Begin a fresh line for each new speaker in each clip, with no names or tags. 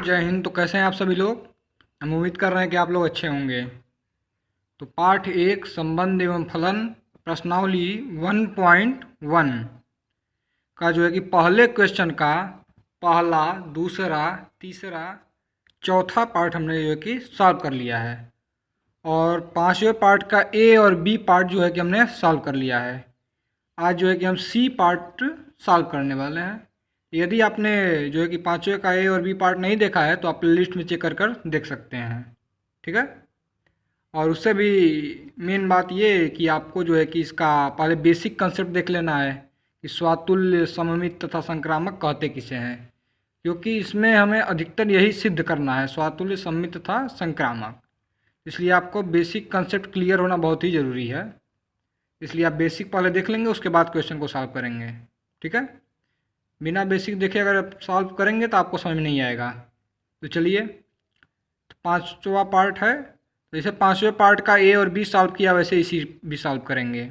जय हिंद। तो कैसे हैं आप सभी लोग। हम उम्मीद कर रहे हैं कि आप लोग अच्छे होंगे। तो पाठ 1 संबंध एवं फलन प्रश्नावली 1.1 का जो है कि पहले क्वेश्चन का पहला, दूसरा, तीसरा, चौथा पार्ट हमने जो है कि सॉल्व कर लिया है। और पांचवें पार्ट का ए और बी पार्ट जो है कि हमने सॉल्व कर लिया है। आज जो है कि हम सी पार्ट सॉल्व करने वाले हैं। यदि आपने जो है कि पांचवे का ए और बी पार्ट नहीं देखा है तो आप प्लेलिस्ट में चेक कर कर देख सकते हैं। ठीक है। और उससे भी मेन बात ये है कि आपको जो है कि इसका पहले बेसिक कंसेप्ट देख लेना है कि स्वातुल्य, सममित तथा संक्रामक कहते किसे हैं, क्योंकि इसमें हमें अधिकतर यही सिद्ध करना है, स्वातुल्य, सममित तथा संक्रामक। इसलिए आपको बेसिक कंसेप्ट क्लियर होना बहुत ही ज़रूरी है। इसलिए आप बेसिक पहले देख लेंगे, उसके बाद क्वेश्चन को सॉल्व करेंगे। ठीक है। बिना बेसिक देखे अगर आप सॉल्व करेंगे तो आपको समझ में नहीं आएगा। तो चलिए, तो पांचवा पार्ट है, तो जैसे पांचवें पार्ट का ए और बी सॉल्व किया वैसे इसी भी सॉल्व करेंगे।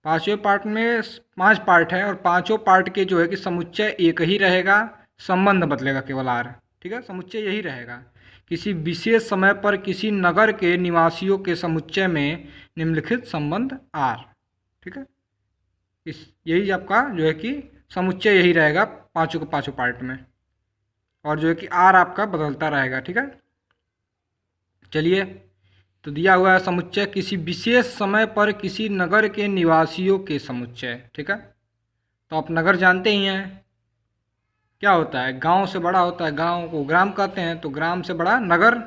पांचवें पार्ट में 5 पार्ट है और पांचों पार्ट के जो है कि समुच्चय एक ही रहेगा, संबंध बदलेगा केवल आर। ठीक है, समुच्चय यही रहेगा। किसी विशेष समय पर किसी नगर के निवासियों के समुच्चय में निम्नलिखित संबंध आर। ठीक है, इस यही आपका जो है कि समुच्चय यही रहेगा पांचों के पांचों पार्ट में, और जो है कि आर आपका बदलता रहेगा। ठीक है। चलिए, तो दिया हुआ है समुच्चय किसी विशेष समय पर किसी नगर के निवासियों के समुच्चय। ठीक है। तो आप नगर जानते ही हैं, क्या होता है, गांव से बड़ा होता है। गांव को ग्राम कहते हैं, तो ग्राम से बड़ा नगर,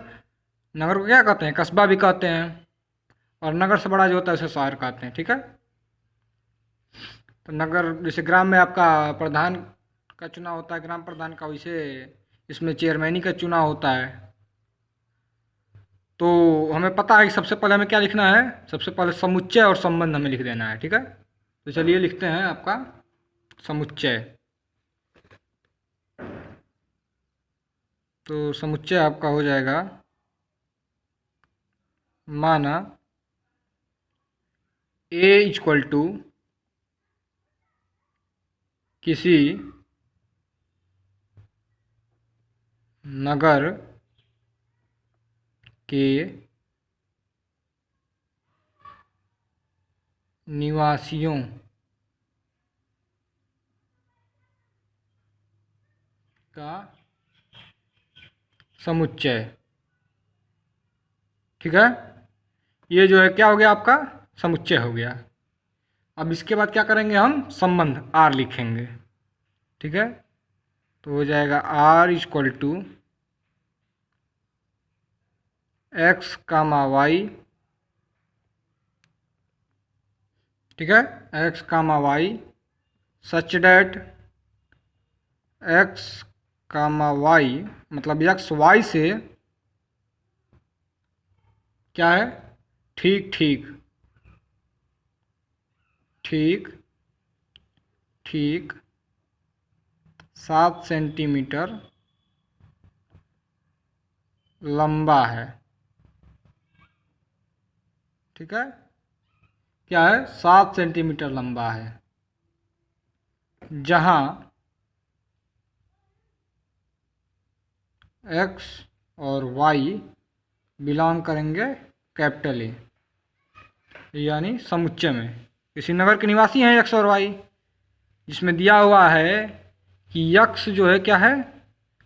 नगर को क्या कहते हैं, कस्बा भी कहते हैं। और नगर से बड़ा जो होता है उसे शहर कहते हैं। ठीक है। तो नगर, जैसे ग्राम में आपका प्रधान का चुनाव होता है, ग्राम प्रधान का, वैसे इसमें चेयरमैनी का चुनाव होता है। तो हमें पता है कि सबसे पहले हमें क्या लिखना है, सबसे पहले समुच्चय और संबंध हमें लिख देना है। ठीक है। तो चलिए लिखते हैं आपका समुच्चय। तो समुच्चय आपका हो जाएगा, माना ए इक्वल टू किसी नगर के निवासियों का समुच्चय। ठीक है, ये जो है क्या हो गया, आपका समुच्चय हो गया। अब इसके बाद क्या करेंगे, हम संबंध आर लिखेंगे। ठीक है। तो हो जाएगा r equal to x comma y. ठीक है, x comma y such that x comma y, मतलब एक्स वाई से क्या है, ठीक ठीक ठीक ठीक 7 सेंटीमीटर लंबा है। ठीक है, क्या है, 7 सेंटीमीटर लंबा है, जहां एक्स और वाई बिलोंग करेंगे कैपिटल ए, यानी समुच्चय में किसी नगर के निवासी हैं एक्स और वाई, जिसमें दिया हुआ है कि यक्स जो है क्या है,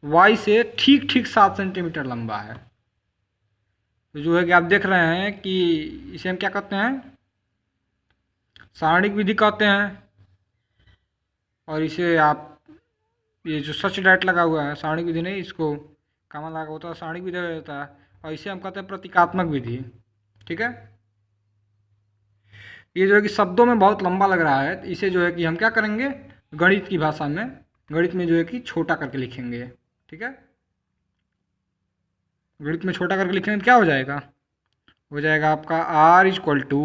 वाई से ठीक ठीक 7 सेंटीमीटर लंबा है। तो जो है कि आप देख रहे हैं कि इसे हम क्या कहते हैं, सारणिक विधि कहते हैं। और इसे आप, ये जो सच डैट लगा हुआ है, सारणिक विधि नहीं, इसको कामा लगा होता है, सारणिक विधि होता है। और इसे हम कहते हैं प्रतीकात्मक विधि। ठीक है। ये जो है कि शब्दों में बहुत लंबा लग रहा है, तो इसे जो है कि हम क्या करेंगे, गणित की भाषा में, गणित में जो है कि छोटा करके लिखेंगे। ठीक है, गणित में छोटा करके लिखेंगे तो क्या हो जाएगा, हो जाएगा आपका r equal to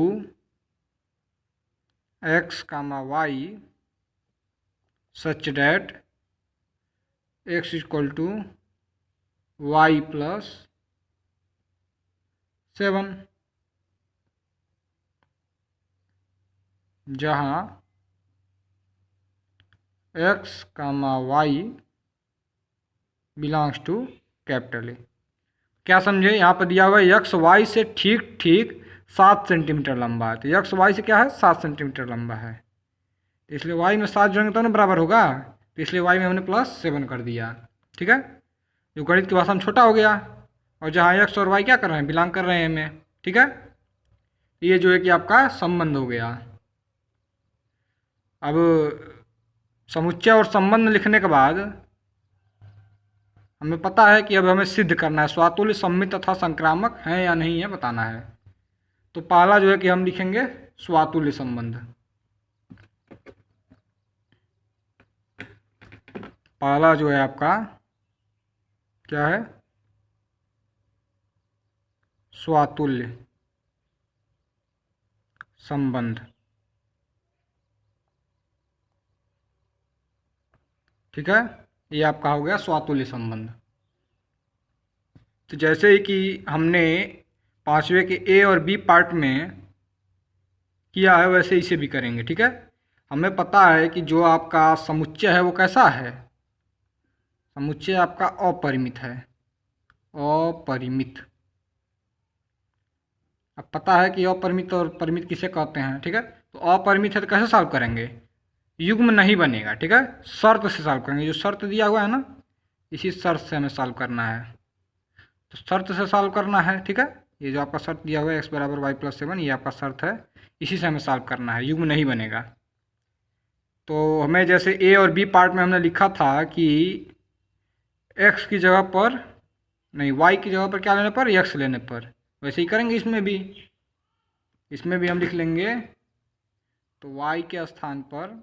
x comma y such that x equal to y plus 7, जहाँ x comma y belongs to capital A. क्या समझे, यहाँ पर दिया हुआ है यक्स वाई से ठीक ठीक 7 सेंटीमीटर लंबा है। तो यक्स वाई से क्या है, 7 सेंटीमीटर लंबा है, तो इसलिए वाई में 7 जोड़ेंगे तो ना बराबर होगा, तो इसलिए वाई में हमने +7 कर दिया। ठीक है, जो गणित की भाषा में छोटा हो गया, और जहाँ एक्स और वाई क्या कर रहे हैं, बिलोंग कर रहे हैं में। ठीक है, ये जो है कि आपका संबंध हो गया। अब समुच्चय और संबंध लिखने के बाद हमें पता है कि अब हमें सिद्ध करना है स्वातुल्य, सममित तथा संक्रामक है या नहीं है बताना है। तो पहला जो है कि हम लिखेंगे स्वातुल्य संबंध। पहला जो है आपका क्या है, स्वातुल्य संबंध। ठीक है, ये आपका हो गया स्वातुल्य संबंध। तो जैसे ही कि हमने 5वें के ए और बी पार्ट में किया है वैसे इसे भी करेंगे। ठीक है, हमें पता है कि जो आपका समुच्चय है वो कैसा है, समुच्चय आपका अपरिमित है, अपरिमित। अब पता है कि अपरिमित और परिमित किसे कहते हैं। ठीक है, तो अपरिमित है तो कैसे सॉल्व करेंगे, युग्म नहीं बनेगा। ठीक है, शर्त से सॉल्व करेंगे, जो शर्त दिया हुआ है ना इसी शर्त से हमें सॉल्व करना है। तो शर्त से सॉल्व करना है। ठीक है, ये जो आपका शर्त दिया हुआ है x = y+7, ये आपका शर्त है, इसी से हमें सॉल्व करना है, युग्म नहीं बनेगा। तो हमें जैसे ए और बी पार्ट में हमने लिखा था कि x की जगह पर नहीं, y की जगह पर क्या लेने पर, x लेने पर, वैसे ही करेंगे इसमें भी। इसमें भी हम लिख लेंगे, तो y के स्थान पर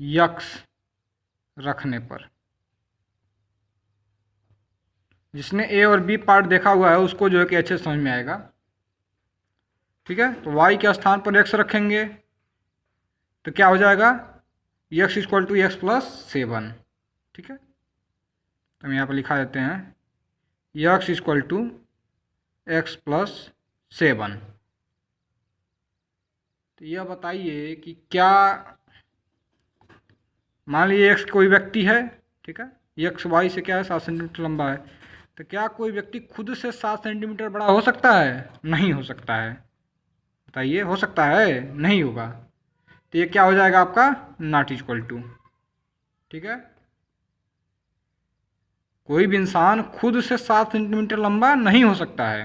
यक्स रखने पर, जिसने ए और बी पार्ट देखा हुआ है उसको जो है कि अच्छे समझ में आएगा। ठीक है, तो y के स्थान पर x रखेंगे तो क्या हो जाएगा, x = x+7। ठीक है, तो हम यहाँ पर लिखा देते हैं x = x+7। तो यह बताइए कि क्या, मान लीजिए x कोई व्यक्ति है। ठीक है, x y से क्या है, 7 सेंटीमीटर लंबा है, तो क्या कोई व्यक्ति खुद से 7 सेंटीमीटर बड़ा हो सकता है, नहीं हो सकता है। बताइए, हो सकता है, नहीं होगा। तो ये क्या हो जाएगा आपका, नॉट इक्वल टू। ठीक है, कोई भी इंसान खुद से 7 सेंटीमीटर लंबा नहीं हो सकता है।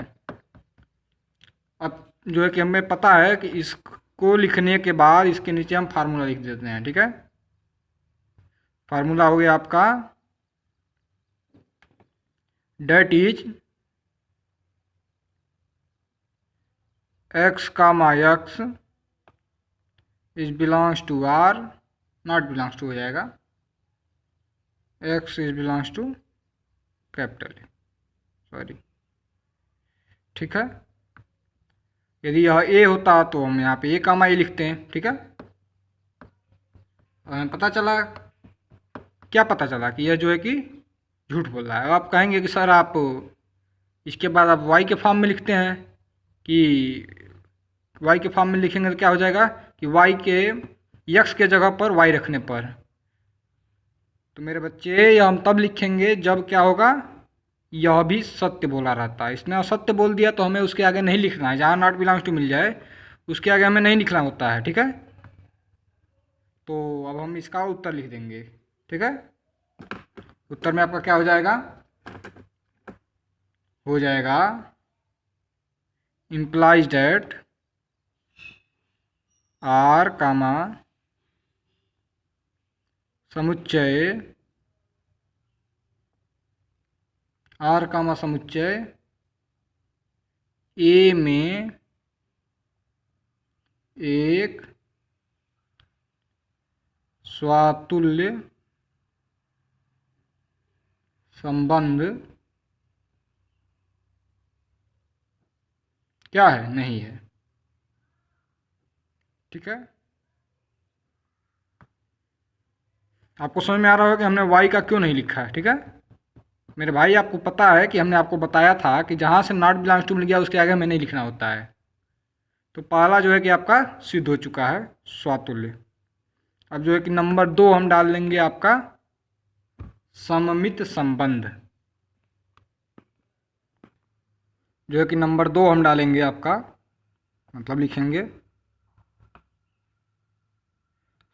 अब जो है कि हमें पता है कि इसको लिखने के बाद इसके नीचे हम फार्मूला लिख देते हैं। ठीक है, फार्मूला हो गया आपका, that is x, x is belongs to r, not belongs to हो जाएगा, x is belongs to capital, sorry. ठीक है, यदि यह a होता तो हम यहाँ पे a, ए लिखते हैं। ठीक है, और हमें पता चला, क्या पता चला कि यह जो है कि झूठ बोल रहा है। अब आप कहेंगे कि सर आप इसके बाद आप y के फॉर्म में लिखते हैं, कि y के फॉर्म में लिखेंगे तो क्या हो जाएगा कि y के x के जगह पर y रखने पर। तो मेरे बच्चे, यह हम तब लिखेंगे जब क्या होगा, यह भी सत्य बोला रहता है। इसने असत्य बोल दिया तो हमें उसके आगे नहीं लिखना है, जहाँ नॉट बिलोंग्स टू मिल जाए उसके आगे हमें नहीं लिखना होता है। ठीक है, तो अब हम इसका उत्तर लिख देंगे। ठीक है, उत्तर में आपका क्या हो जाएगा, implies that r, समुच्चय r, समुच्चय A में एक स्वातुल्य संबंध क्या है, नहीं है। ठीक है, आपको समझ में आ रहा होगा कि हमने y का क्यों नहीं लिखा है। ठीक है मेरे भाई, आपको पता है कि हमने आपको बताया था कि जहाँ से नॉट बिलोंग्स टू मिल गया उसके आगे हमें नहीं लिखना होता है। तो पहला जो है कि आपका सिद्ध हो चुका है स्वातुल्य। अब जो है कि नंबर 2 हम डाल लेंगे आपका सममित संबंध। जो है कि नंबर 2 हम डालेंगे आपका, मतलब लिखेंगे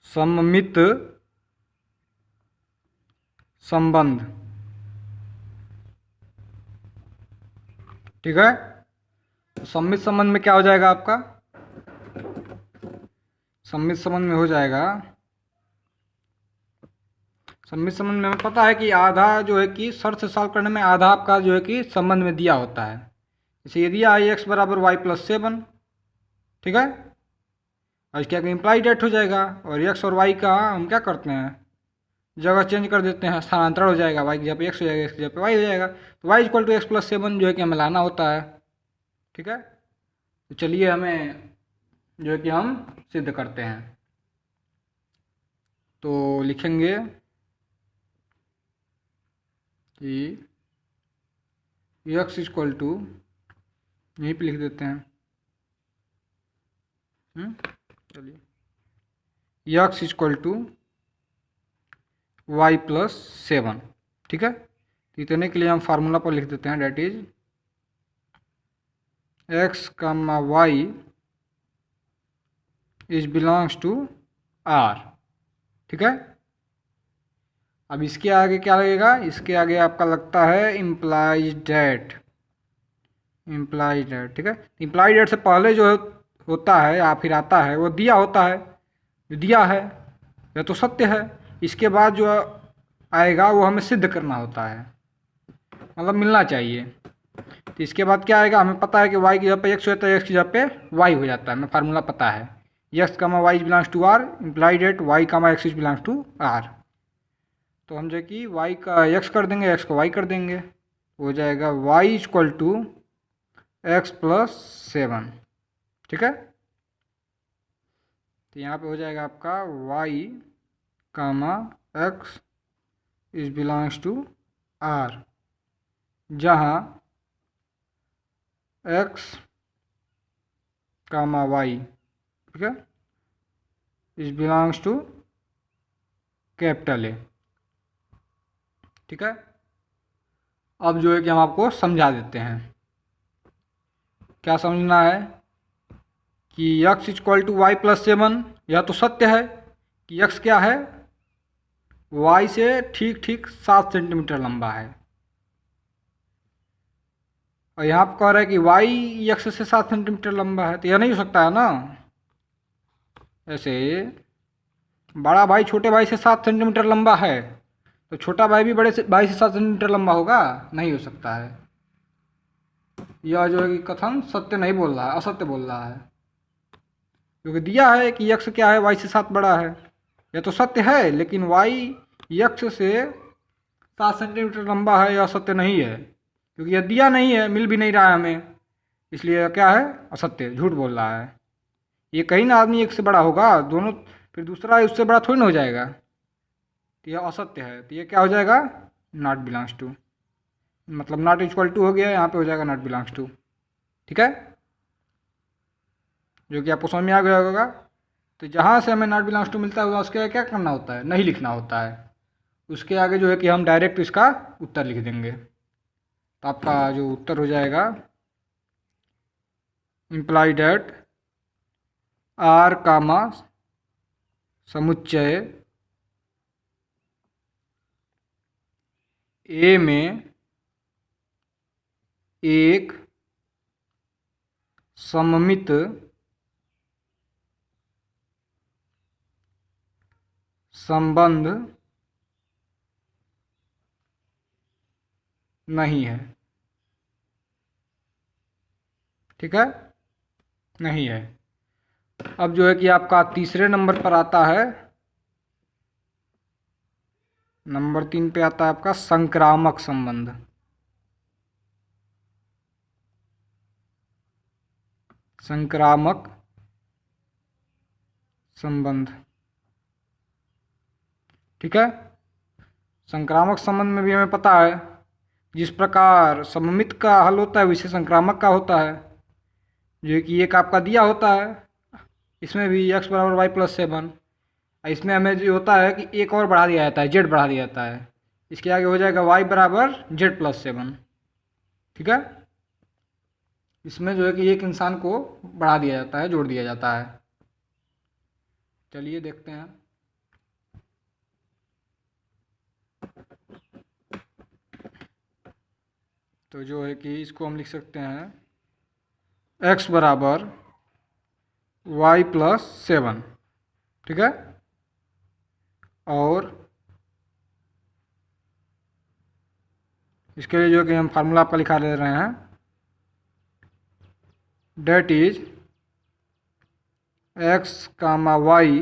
सममित संबंध। ठीक है, तो सममित संबंध में क्या हो जाएगा आपका, सममित संबंध में हो जाएगा, सममित संबंध में हमें पता है कि आधा जो है कि शर्त से सॉल्व करने में आधा आपका जो है कि संबंध में दिया होता है। जैसे ये दिया है x बराबर वाई प्लस 7, ठीक है, और इसके आगे इम्प्लाई डेट हो जाएगा, और x और y का हम क्या करते हैं, जगह चेंज कर देते हैं, स्थानांतरण हो जाएगा, y की जगह पे x हो जाएगा, x की जगह पे y हो जाएगा, तो y equal to x plus 7 जो है कि हमें लाना होता है। ठीक है, तो चलिए हमें जो है कि हम सिद्ध करते हैं। तो लिखेंगे कि x इक्वल टू, यहीं पे लिख देते हैं, चलिए x equal to y plus 7। ठीक है, तो इतने के लिए हम फार्मूला पर लिख देते हैं, that is x comma y is belongs to r। ठीक है, अब इसके आगे क्या लगेगा, इसके आगे आपका लगता है इम्प्लाइज डेट, इम्प्लाइज डेट। ठीक है, इम्प्लाइज डेट से पहले जो होता है या फिर आता है वो दिया होता है, जो दिया है यह तो सत्य है, इसके बाद जो आएगा वो हमें सिद्ध करना होता है, मतलब मिलना चाहिए। तो इसके बाद क्या आएगा, हमें पता है कि y की जगह पे x होता है, x की जगह पे y हो जाता है, हमें फार्मूला पता है, x comma y is belongs to r, implied that y comma x is belongs to r। तो हम जो कि y का x कर देंगे, x का y कर देंगे, हो जाएगा y equal to x plus 7। ठीक है, तो यहाँ पे हो जाएगा आपका y comma x is belongs to r, जहाँ x कामा y, ठीक है, is belongs to capital A. ठीक है, अब जो है कि हम आपको समझा देते हैं, क्या समझना है कि x equal to y plus 7, यह तो सत्य है कि x क्या है, y से ठीक ठीक 7 सेंटीमीटर लंबा है, और यहाँ पर कह रहा है कि y x से 7 सेंटीमीटर लंबा है, तो यह नहीं हो सकता है ना। ऐसे बड़ा भाई छोटे भाई से 7 सेंटीमीटर लंबा है, तो छोटा भाई भी बड़े से भाई से 7 सेंटीमीटर लंबा होगा, नहीं हो सकता है। यह जो है कि कथन सत्य नहीं बोल रहा है, असत्य बोल रहा है, क्योंकि दिया है कि x क्या है, y से 7 बड़ा है, यह तो सत्य है, लेकिन y x से 7 सेंटीमीटर लंबा है, यह सत्य नहीं है, क्योंकि यह दिया नहीं है, मिल भी नहीं रहा है हमें, इसलिए यह क्या है, असत्य, झूठ बोल रहा है। ये कहीं ना आदमी एक से बड़ा होगा, दोनों, फिर दूसरा उससे बड़ा थोड़ी ना हो जाएगा, तो यह असत्य है, तो ये क्या हो जाएगा, नॉट बिलोंग्स टू, मतलब नॉट इक्वल टू हो गया, यहाँ पे हो जाएगा नॉट बिलोंग्स टू। ठीक है, जो कि आपको समझ में आ गया होगा। तो जहाँ से हमें नॉट बिलोंग्स टू मिलता है उसके आगे क्या करना होता है, नहीं लिखना होता है, उसके आगे जो है कि हम डायरेक्ट इसका उत्तर लिख देंगे। तो आपका जो उत्तर हो जाएगा, इम्प्लाई डेट आर कामा समुच्चय ए में एक सममित संबंध नहीं है। ठीक है, नहीं है। अब जो है कि आपका तीसरे नंबर पर आता है, नंबर 3 पे आता है आपका संक्रामक संबंध। संक्रामक संबंध। ठीक है, संक्रामक संबंध में भी हमें पता है, जिस प्रकार सममित का हल होता है वैसे संक्रामक का होता है। जो कि एक आपका दिया होता है, इसमें भी x बराबर वाई प्लस 7। इसमें हमें जो होता है कि एक और बढ़ा दिया जाता है, z बढ़ा दिया जाता है, इसके आगे हो जाएगा y बराबर z प्लस 7। ठीक है, इसमें जो है कि एक इंसान को बढ़ा दिया जाता है, जोड़ दिया जाता है। चलिए देखते हैं। तो जो है कि इसको हम लिख सकते हैं x बराबर वाई प्लस 7। ठीक है, और इसके लिए जो है कि हम फार्मूला आपका लिखा ले रहे हैं, that is x comma y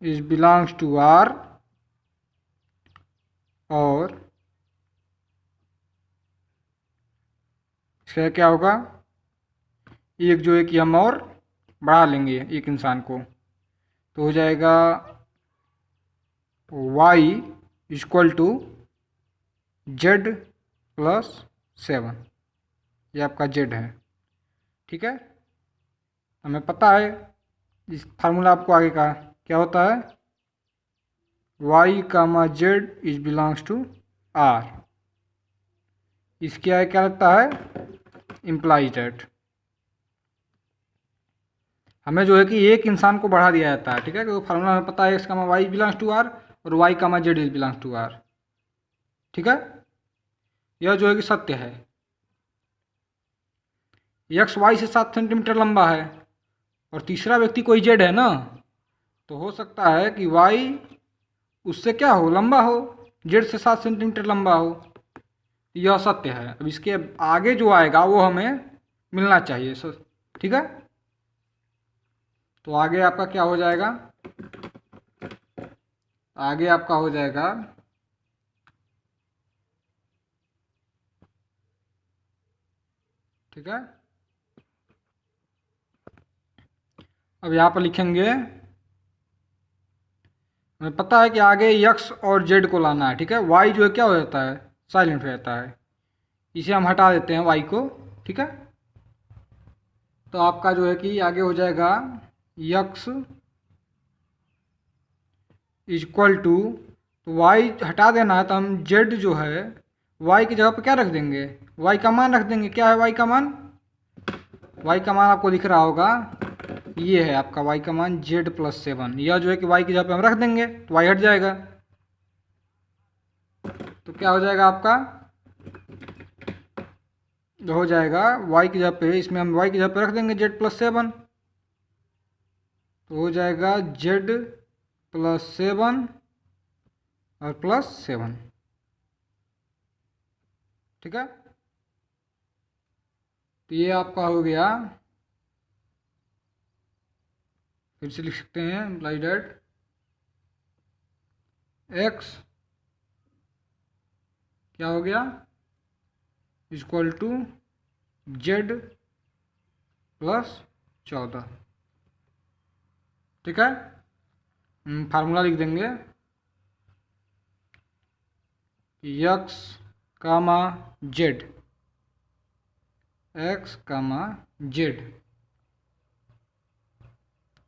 is belongs to r, और इसका क्या होगा, एक जो है कि हम और बढ़ा लेंगे एक इंसान को, तो हो जाएगा y equal to z plus 7। ये आपका z है। ठीक है, हमें पता है इस फार्मूला आपको आगे का क्या होता है, y comma z is belongs to r। इसके आगे क्या लगता है, इम्प्लाइज डेट। हमें जो है कि एक इंसान को बढ़ा दिया जाता है। ठीक है, क्योंकि फार्मूला हमें पता है x comma y belongs to r और y comma z is belongs to r। ठीक है, यह जो है कि सत्य है। x y से 7 सेंटीमीटर लंबा है और तीसरा व्यक्ति कोई z है ना, तो हो सकता है कि y उससे क्या हो, लंबा हो, z से 7 सेंटीमीटर लंबा हो। यह सत्य है। अब इसके आगे जो आएगा वो हमें मिलना चाहिए। ठीक है, तो आगे आपका क्या हो जाएगा, आगे आपका हो जाएगा ठीक है, अब यहाँ पर लिखेंगे, हमें पता है कि आगे x और z को लाना है। ठीक है, y जो है क्या हो जाता है, साइलेंट हो जाता है, इसे हम हटा देते हैं y को। ठीक है, तो आपका जो है कि आगे हो जाएगा x इक्वल टू, तो y हटा देना है, तो हम z जो है y की जगह पर क्या रख देंगे, y का मान रख देंगे। क्या है y का मान, y का मान आपको दिख रहा होगा, ये है आपका y का मान z प्लस 7। यह जो है कि y की जगह पे हम रख देंगे तो y हट जाएगा, तो क्या हो जाएगा आपका, हो जाएगा y की जगह पे, इसमें हम y की जगह पे रख देंगे z प्लस 7, तो हो जाएगा z प्लस 7 और प्लस 7। ठीक है, तो ये आपका हो गया, फिर से लिख सकते हैं इम्प्लाई डेट x क्या हो गया, इक्वल टू z प्लस 14। ठीक है, फार्मूला लिख देंगे x comma z, x comma z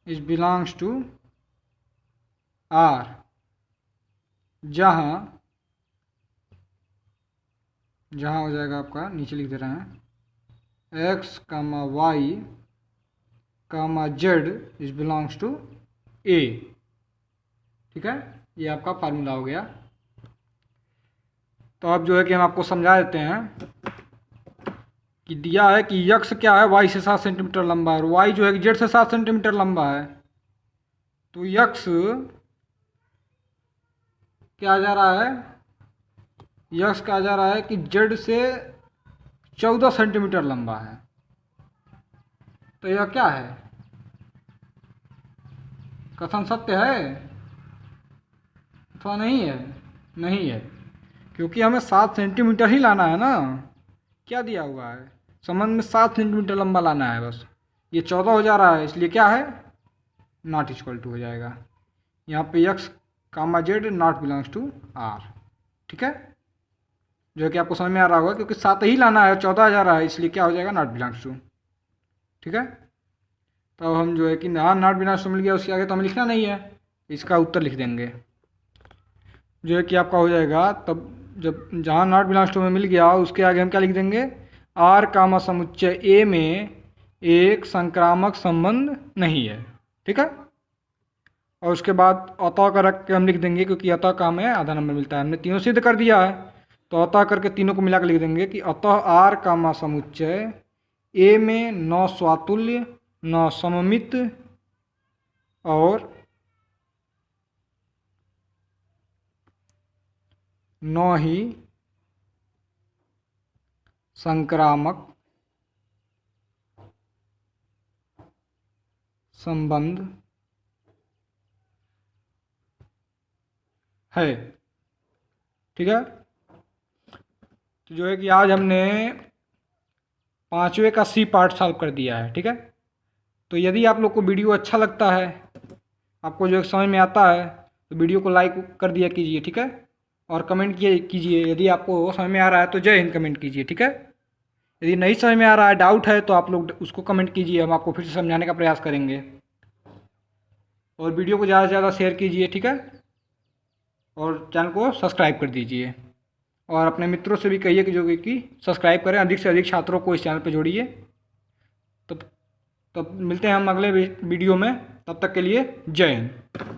is belongs to r, जहाँ हो जाएगा आपका, नीचे लिख दे रहे हैं, x comma y comma z is belongs to a। ठीक है, ये आपका फार्मूला हो गया। तो अब जो है कि हम आपको समझा देते हैं कि दिया है कि x क्या है, y से 7 सेंटीमीटर लंबा है और y जो है कि z से 7 सेंटीमीटर लंबा है, तो x क्या जा रहा है, यक्स कहा जा रहा है कि जेड से 14 सेंटीमीटर लंबा है। तो यह क्या है, कथन सत्य है अथवा नहीं है, नहीं है, क्योंकि हमें 7 सेंटीमीटर ही लाना है ना। क्या दिया हुआ है, संबंध में 7 सेंटीमीटर लंबा लाना है, बस ये 14 हो जा रहा है, इसलिए क्या है, नॉट इक्वल टू हो जाएगा। यहाँ पे x comma z not belongs to r. ठीक है, जो कि आपको समझ में आ रहा होगा, क्योंकि 7 ही लाना है, 14 जा रहा है, इसलिए क्या हो जाएगा, नॉट बिलोंग्स टू। ठीक है। तो हम जो है कि जहाँ नॉट बिना मिल गया उसके आगे तो हमें लिखना नहीं है, इसका उत्तर लिख देंगे। जो है कि आपका हो जाएगा तब जब जहाँ नॉट बिना में मिल गया उसके आगे हम क्या लिख देंगे, आर कामा समुच्चय ए में एक संक्रामक संबंध नहीं है। ठीक है। और उसके बाद अतः का रख के हम लिख देंगे, क्योंकि अतः का हमें आधा नंबर मिलता है, हमने तीनों सिद्ध कर दिया है। तो अतः करके तीनों को मिलाकर लिख देंगे कि अतः आर कामा समुच्चय ए में न स्वातुल्य न सममित और न ही संक्रामक संबंध है। ठीक है। तो जो है कि आज हमने 5वें का सी पार्ट सॉल्व कर दिया है। ठीक है। तो यदि आप लोग को वीडियो अच्छा लगता है, आपको जो समझ में आता है, तो वीडियो को लाइक कर दिया कीजिए। ठीक है। और कमेंट कीजिए, यदि आपको समझ में आ रहा है तो जय हिंद कमेंट कीजिए। ठीक है। यदि नहीं समझ में आ रहा है, डाउट है, तो आप लोग उसको कमेंट कीजिए, हम आपको फिर से समझाने का प्रयास करेंगे। और वीडियो को ज़्यादा से ज़्यादा शेयर कीजिए। ठीक है। और चैनल को सब्सक्राइब कर दीजिए, और अपने मित्रों से भी कहिए कि जो कि सब्सक्राइब करें, अधिक से अधिक छात्रों को इस चैनल पर जोड़िए। तब मिलते हैं हम अगले वीडियो में, तब तक के लिए जय हिंद।